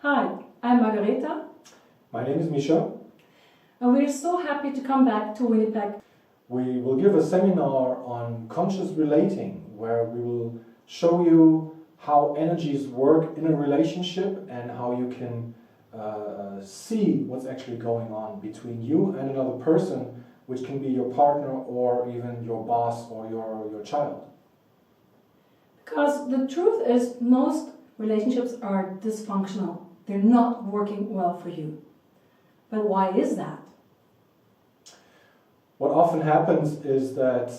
Hi, I'm Margaretha. My name is Mischa. And we're so happy to come back to Winnipeg. We will give a seminar on conscious relating where we will show you how energies work in a relationship and how you can see what's actually going on between you and another person, which can be your partner or even your boss or your child. Because the truth is, most relationships are dysfunctional. They're not working well for you. But why is that? What often happens is that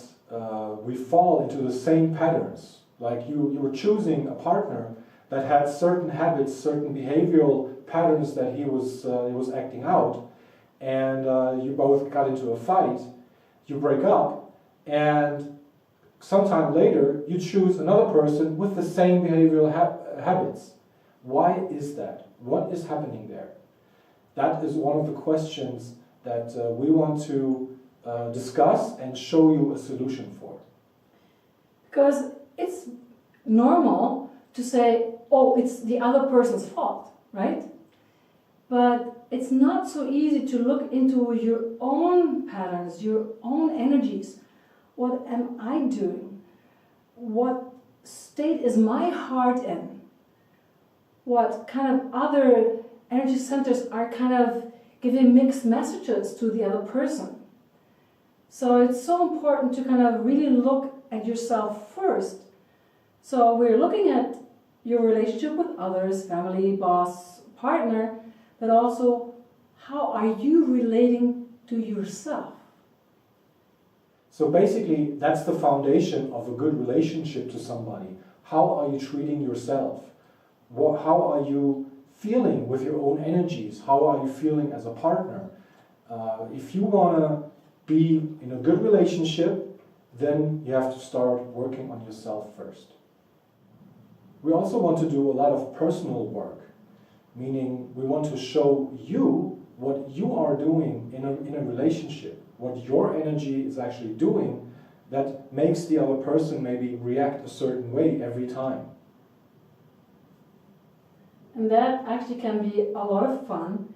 we fall into the same patterns. Like you were choosing a partner that had certain habits, certain behavioral patterns that he was acting out, and you both got into a fight, you break up, and sometime later you choose another person with the same behavioral habits. Why is that? What is happening there? That is one of the questions that we want to discuss and show you a solution for. Because it's normal to say, oh, it's the other person's fault, right? But it's not so easy to look into your own patterns, your own energies. What am I doing? What state is my heart in? What kind of other energy centers are kind of giving mixed messages to the other person? So it's so important to kind of really look at yourself first. So we're looking at your relationship with others, family, boss, partner, but also how are you relating to yourself? So basically, that's the foundation of a good relationship to somebody. How are you treating yourself? How are you feeling with your own energies? How are you feeling as a partner? If you want to be in a good relationship, then you have to start working on yourself first. We also want to do a lot of personal work, meaning we want to show you what you are doing in a relationship, what your energy is actually doing that makes the other person maybe react a certain way every time. And that actually can be a lot of fun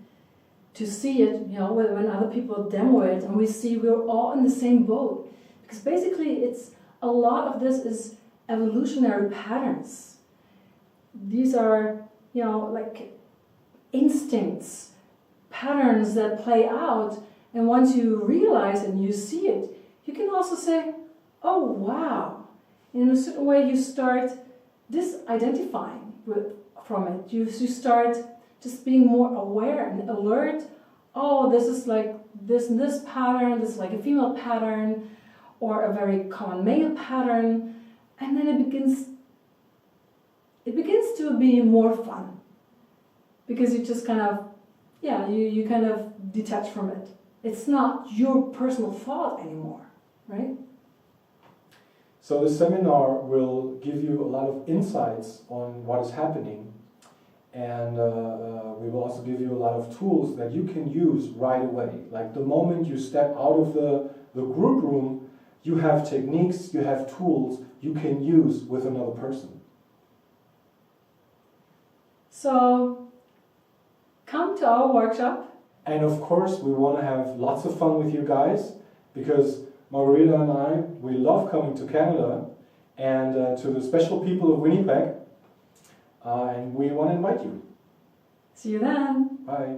to see it, when other people demo it and we see we're all in the same boat. Because basically a lot of this is evolutionary patterns. These are, like instincts, patterns that play out, and once you realize and you see it, you can also say, oh wow. In a certain way you start disidentifying from it. You start just being more aware and alert. Oh, this is like this pattern, this is like a female pattern, or a very common male pattern, and then it begins to be more fun. Because you just kind of, you kind of detach from it. It's not your personal fault anymore, right? So the seminar will give you a lot of insights on what is happening, and we will also give you a lot of tools that you can use right away. Like the moment you step out of the group room, you have techniques, you have tools you can use with another person. So come to our workshop. And of course, we want to have lots of fun with you guys, because Margaretha and I, we love coming to Canada and to the special people of Winnipeg, and we want to invite you. See you then. Bye.